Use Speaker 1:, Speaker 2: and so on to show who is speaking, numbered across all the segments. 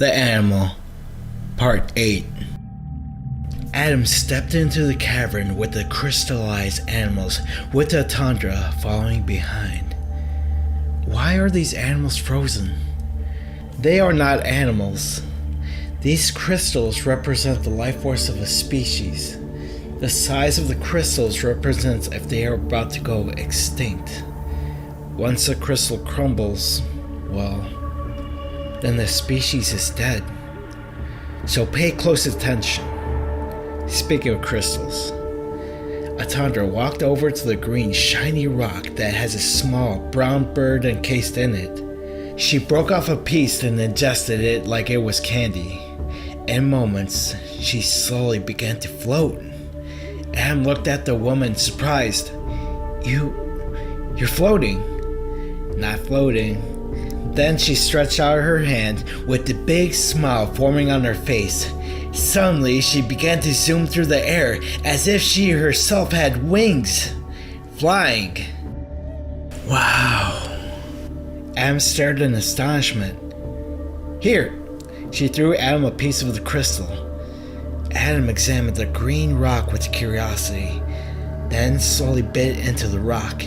Speaker 1: The Animal, Part 8. Adam stepped into the cavern with the crystallized animals, with the tundra following behind. Why are these animals frozen? They are not animals. These crystals represent the life force of a species. The size of the crystals represents if they are about to go extinct. Once a crystal crumbles, well, then the species is dead. So pay close attention. Speaking of crystals, Atandra walked over to the green shiny rock that has a small brown bird encased in it. She broke off a piece and ingested it like it was candy. In moments, she slowly began to float. Adam looked at the woman surprised. You're floating. Not floating. Then she stretched out her hand with a big smile forming on her face. Suddenly, she began to zoom through the air as if she herself had wings. Flying. Wow. Adam stared in astonishment. Here. She threw Adam a piece of the crystal. Adam examined the green rock with curiosity, then slowly bit into the rock.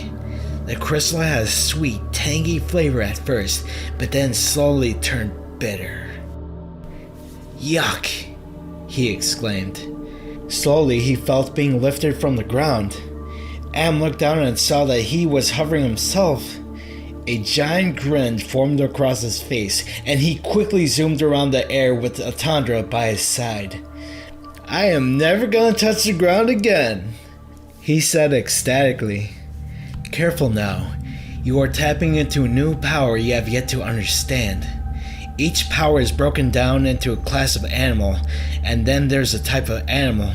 Speaker 1: The crystal had a sweet, tangy flavor at first, but then slowly turned bitter. Yuck! He exclaimed. Slowly, he felt being lifted from the ground. Adam looked down and saw that he was hovering himself. A giant grin formed across his face, and he quickly zoomed around the air with Atandra by his side. I am never gonna touch the ground again, he said ecstatically. Careful now. You are tapping into a new power you have yet to understand. Each power is broken down into a class of animal, and then there's a type of animal.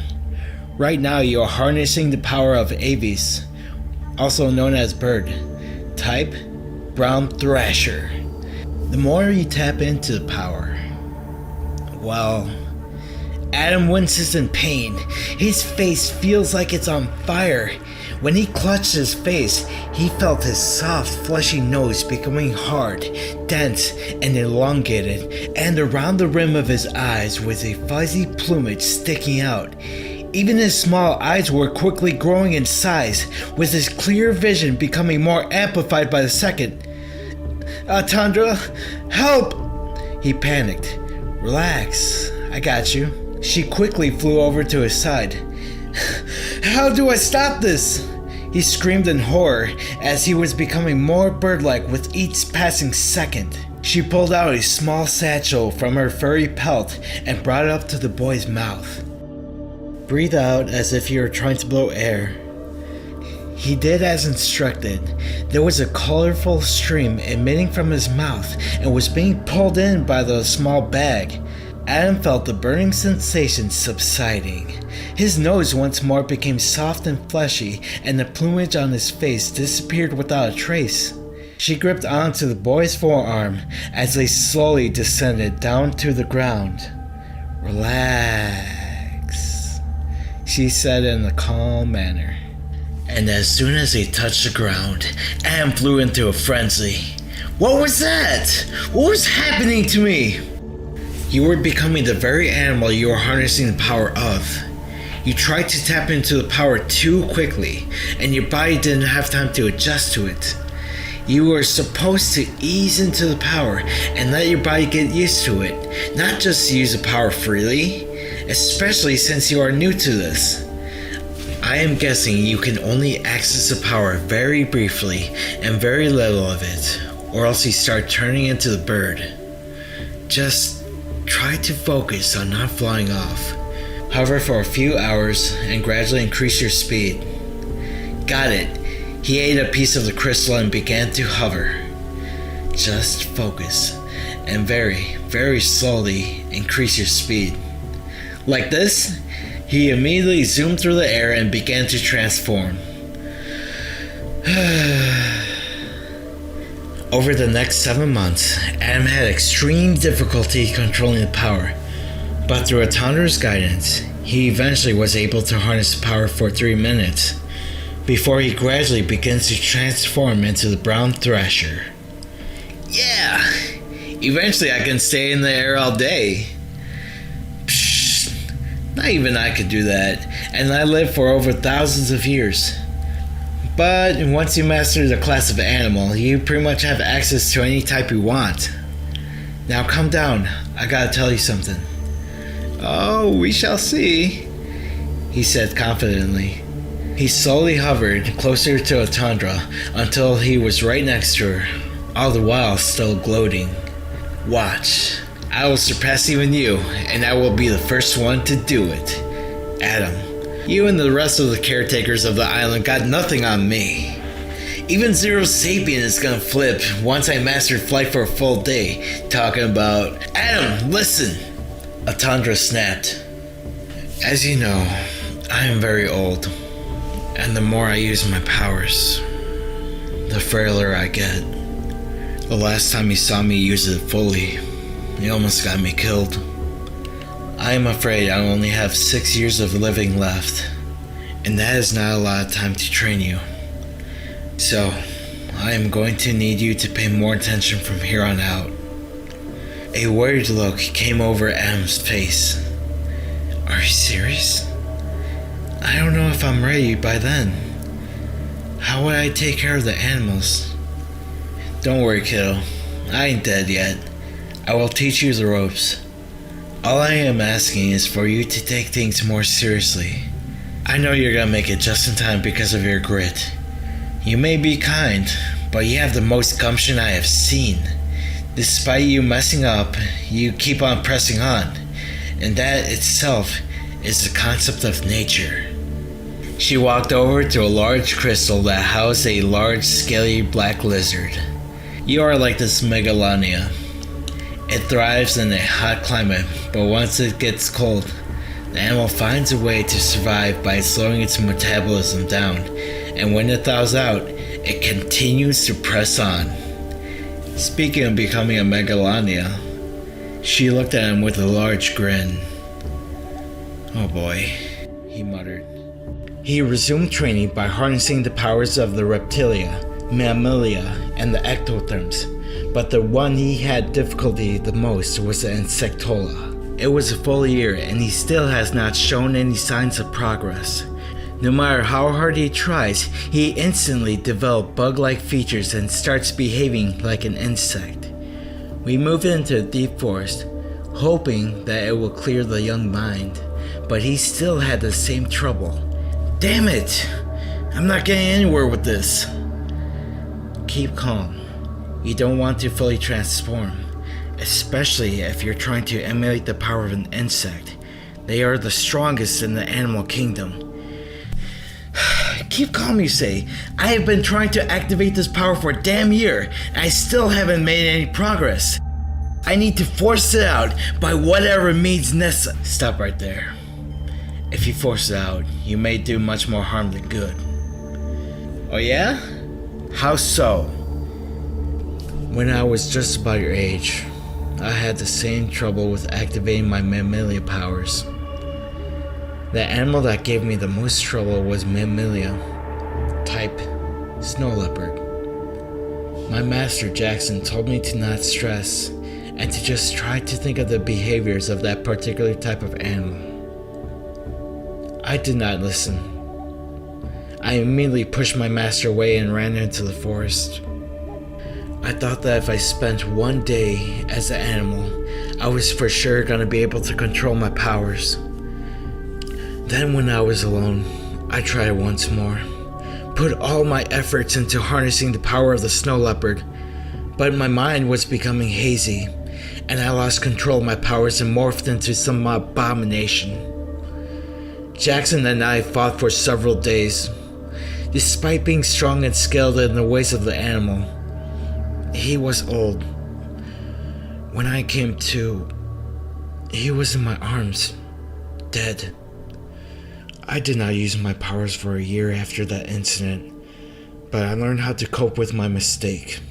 Speaker 1: Right now you are harnessing the power of Aves, also known as bird. Type, brown thrasher. The more you tap into the power, well, Adam winces in pain. His face feels like it's on fire. When he clutched his face, he felt his soft, fleshy nose becoming hard, dense, and elongated, and around the rim of his eyes was a fuzzy plumage sticking out. Even his small eyes were quickly growing in size, with his clear vision becoming more amplified by the second. Atandra, help! He panicked. Relax, I got you. She quickly flew over to his side. How do I stop this? He screamed in horror as he was becoming more bird-like with each passing second. She pulled out a small satchel from her furry pelt and brought it up to the boy's mouth. Breathe out as if you were trying to blow air. He did as instructed. There was a colorful stream emitting from his mouth and was being pulled in by the small bag. Adam felt the burning sensation subsiding. His nose once more became soft and fleshy, and the plumage on his face disappeared without a trace. She gripped onto the boy's forearm as they slowly descended down to the ground. Relax, she said in a calm manner. And as soon as they touched the ground, Adam flew into a frenzy. What was that? What was happening to me? You were becoming the very animal you were harnessing the power of. You tried to tap into the power too quickly, and your body didn't have time to adjust to it. You were supposed to ease into the power and let your body get used to it, not just use the power freely, especially since you are new to this. I am guessing you can only access the power very briefly and very little of it, or else you start turning into the bird. Just try to focus on not flying off. Hover for a few hours and gradually increase your speed. Got it. He ate a piece of the crystal and began to hover. Just focus and very, very slowly increase your speed. Like this, he immediately zoomed through the air and began to transform. Over the next 7 months, Adam had extreme difficulty controlling the power, but through Atandra's guidance, he eventually was able to harness the power for 3 minutes, before he gradually begins to transform into the brown thrasher. Yeah! Eventually I can stay in the air all day. Psh, not even I could do that, and I lived for over thousands of years. But once you master the class of animal, you pretty much have access to any type you want. Now calm down, I gotta tell you something. Oh, we shall see, he said confidently. He slowly hovered closer to Atandra until he was right next to her, all the while still gloating. Watch, I will surpass even you, and I will be the first one to do it. Adam, you and the rest of the caretakers of the island got nothing on me. Even Zero Sapien is gonna flip once I mastered flight for a full day, talking about, Adam, listen! Atandra snapped. As you know, I am very old, and the more I use my powers, the frailer I get. The last time you saw me use it fully, you almost got me killed. I am afraid I only have 6 years of living left, and that is not a lot of time to train you. So, I am going to need you to pay more attention from here on out. A worried look came over Adam's face. Are you serious? I don't know if I'm ready by then. How would I take care of the animals? Don't worry, kiddo. I ain't dead yet. I will teach you the ropes. All I am asking is for you to take things more seriously. I know you're gonna make it just in time because of your grit. You may be kind, but you have the most gumption I have seen. Despite you messing up, you keep on pressing on, and that itself is the concept of nature. She walked over to a large crystal that housed a large, scaly black lizard. You are like this Megalania. It thrives in a hot climate, but once it gets cold, the animal finds a way to survive by slowing its metabolism down, and when it thaws out, it continues to press on. Speaking of becoming a Megalania, she looked at him with a large grin. Oh boy, he muttered. He resumed training by harnessing the powers of the reptilia, mammalia, and the ectotherms, but the one he had difficulty the most was the insectola. It was a full year and he still has not shown any signs of progress. No matter how hard he tries, he instantly develops bug-like features and starts behaving like an insect. We moved into a deep forest, hoping that it will clear the young mind, but he still had the same trouble. Damn it! I'm not getting anywhere with this. Keep calm. You don't want to fully transform, especially if you're trying to emulate the power of an insect. They are the strongest in the animal kingdom. Keep calm, you say. I have been trying to activate this power for a damn year, and I still haven't made any progress. I need to force it out by whatever means necessary. Stop right there. If you force it out, you may do much more harm than good. Oh yeah? How so? When I was just about your age, I had the same trouble with activating my mammalia powers. The animal that gave me the most trouble was mammalia, type snow leopard. My master Jackson told me to not stress and to just try to think of the behaviors of that particular type of animal. I did not listen. I immediately pushed my master away and ran into the forest. I thought that if I spent one day as an animal, I was for sure gonna be able to control my powers. Then when I was alone, I tried once more. Put all my efforts into harnessing the power of the snow leopard, but my mind was becoming hazy, and I lost control of my powers and morphed into some abomination. Jackson and I fought for several days. Despite being strong and skilled in the ways of the animal, he was old. When I came to, he was in my arms, dead. I did not use my powers for a year after that incident, but I learned how to cope with my mistake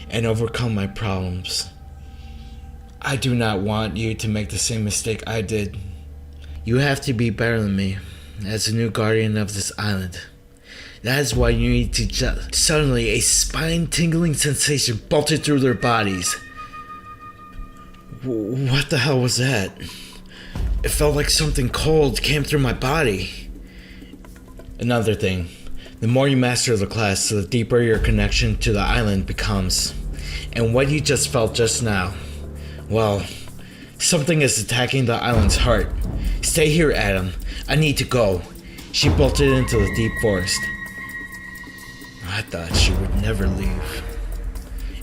Speaker 1: and overcome my problems. I do not want you to make the same mistake I did. You have to be better than me as the new guardian of this island. That is why you need to Suddenly, a spine-tingling sensation bolted through their bodies. What the hell was that? It felt like something cold came through my body. Another thing, the more you master the class, the deeper your connection to the island becomes. And what you just felt just now, well, something is attacking the island's heart. Stay here, Adam. I need to go. She bolted into the deep forest. I thought she would never leave.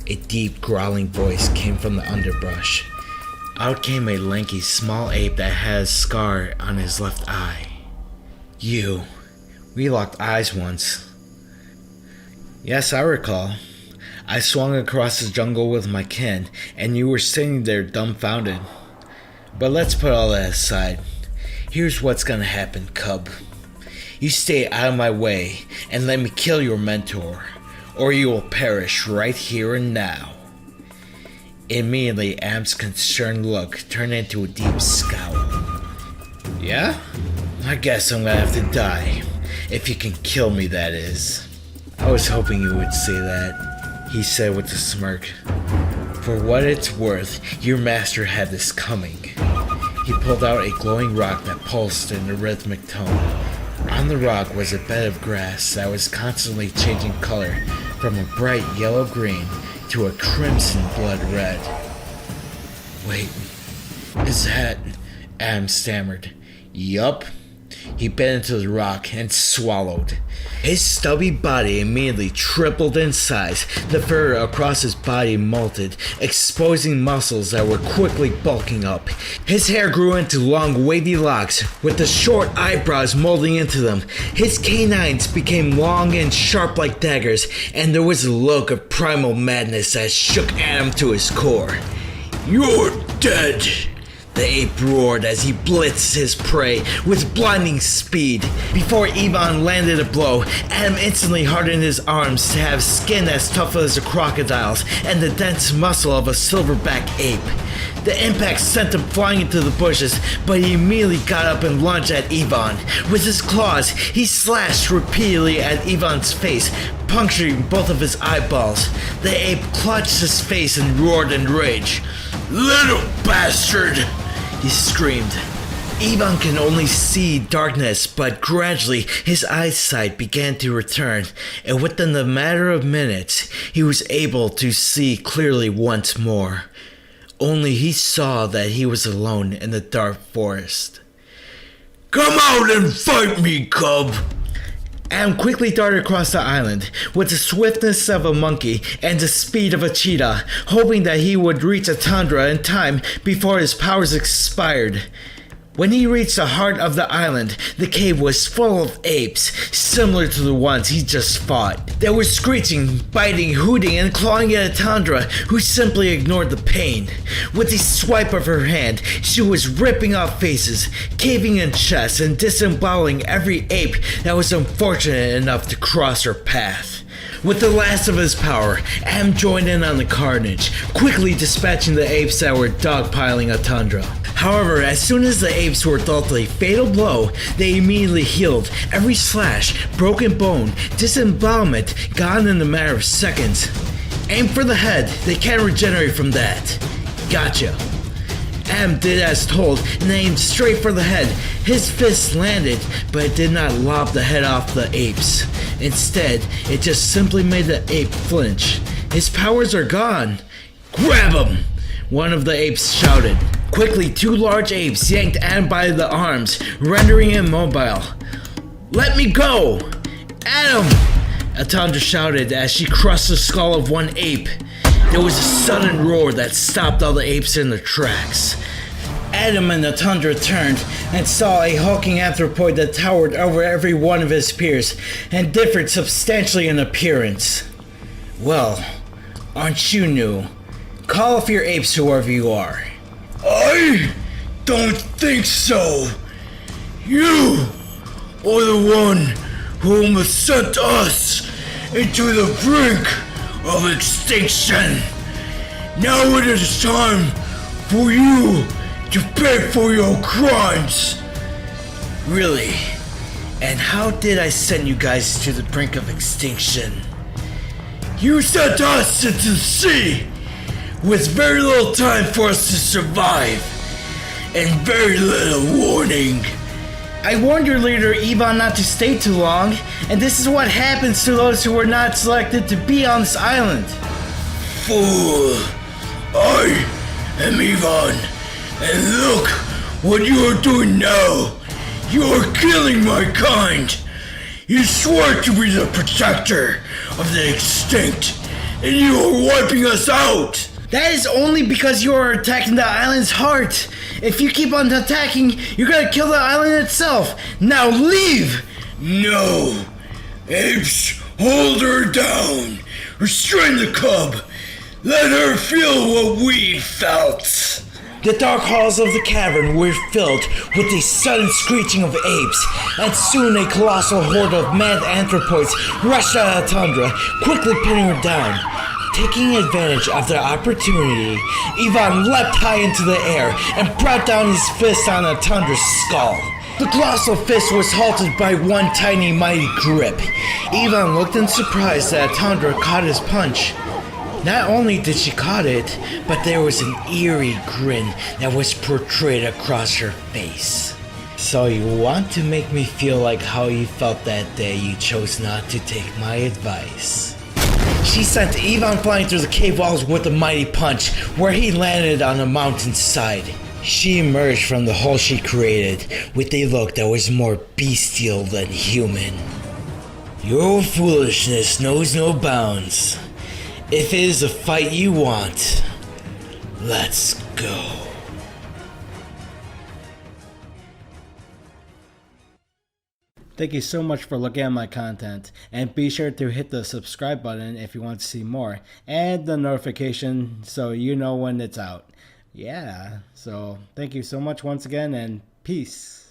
Speaker 1: A deep, growling voice came from the underbrush. Out came a lanky, small ape that had a scar on his left eye. We locked eyes once. Yes, I recall. I swung across the jungle with my kin, and you were sitting there dumbfounded. But let's put all that aside. Here's what's gonna happen, cub. You stay out of my way, and let me kill your mentor, or you will perish right here and now. Immediately, Am's concerned look turned into a deep scowl. Yeah? I guess I'm gonna have to die. If you can kill me, that is. I was hoping you would say that, he said with a smirk. For what it's worth, your master had this coming. He pulled out a glowing rock that pulsed in a rhythmic tone. On the rock was a bed of grass that was constantly changing color from a bright yellow-green to a crimson blood red. Wait, is that... Adam stammered. Yup. He bit into the rock and swallowed. His stubby body immediately tripled in size. The fur across his body molted, exposing muscles that were quickly bulking up. His hair grew into long, wavy locks, with the short eyebrows molding into them. His canines became long and sharp like daggers, and there was a look of primal madness that shook Adam to his core. You're dead! The ape roared as he blitzed his prey with blinding speed. Before Ivan landed a blow, Adam instantly hardened his arms to have skin as tough as a crocodile's and the dense muscle of a silverback ape. The impact sent him flying into the bushes, but he immediately got up and lunged at Ivan. With his claws, he slashed repeatedly at Ivan's face, puncturing both of his eyeballs. The ape clutched his face and roared in rage. Little bastard! He screamed. Ivan can only see darkness, but gradually his eyesight began to return, and within the matter of minutes, he was able to see clearly once more. Only he saw that he was alone in the dark forest. Come out and fight me, cub! Adam quickly darted across the island with the swiftness of a monkey and the speed of a cheetah, hoping that he would reach a tundra in time before his powers expired. When he reached the heart of the island, the cave was full of apes, similar to the ones he just fought. They were screeching, biting, hooting, and clawing at Tundra, who simply ignored the pain. With a swipe of her hand, she was ripping off faces, caving in chests, and disemboweling every ape that was unfortunate enough to cross her path. With the last of his power, Am joined in on the carnage, quickly dispatching the apes that were dogpiling a Tundra. However, as soon as the apes were dealt a fatal blow, they immediately healed. Every slash, broken bone, disembowelment gone in a matter of seconds. Aim for the head, they can't regenerate from that. Gotcha. Am did as told and aimed straight for the head. His fist landed, but it did not lob the head off the apes. Instead, it just simply made the ape flinch. His powers are gone. Grab him! One of the apes shouted. Quickly, two large apes yanked Adam by the arms, rendering him mobile. Let me go! Adam! Atandra shouted as she crushed the skull of one ape. There was a sudden roar that stopped all the apes in their tracks. Adam and Atandra turned and saw a hulking anthropoid that towered over every one of his peers and differed substantially in appearance. Well, aren't you new? Call off your apes, whoever you are. I don't think so. You are the one whom has sent us into the brink of extinction. Now it is time for you to pay for your crimes. Really? And how did I send you guys to the brink of extinction? You sent us into the sea. with very little time for us to survive, and very little warning. I warned your leader, Ivan, not to stay too long, and this is what happens to those who were not selected to be on this island. Fool! I am Ivan, and look what you are doing now! You are killing my kind! You swore to be the protector of the extinct, and you are wiping us out! That is only because you are attacking the island's heart. If you keep on attacking, you're gonna kill the island itself. Now leave! No! Apes, hold her down! Restrain the cub! Let her feel what we felt! The dark halls of the cavern were filled with the sudden screeching of apes, and soon a colossal horde of mad anthropoids rushed out of the tundra, quickly pinning her down. Taking advantage of the opportunity, Ivan leapt high into the air and brought down his fist on the tundra's skull. The colossal fist was halted by one tiny mighty grip. Ivan looked in surprise that Tundra caught his punch. Not only did she caught it, but there was an eerie grin that was portrayed across her face. So you want to make me feel like how you felt that day you chose not to take my advice. She sent Ivan flying through the cave walls with a mighty punch, where he landed on a mountainside. She emerged from the hole she created with a look that was more bestial than human. Your foolishness knows no bounds. If it is a fight you want, let's go. Thank you so much for looking at my content, and be sure to hit the subscribe button if you want to see more, and the notification so you know when it's out. Yeah, so thank you so much once again, and peace.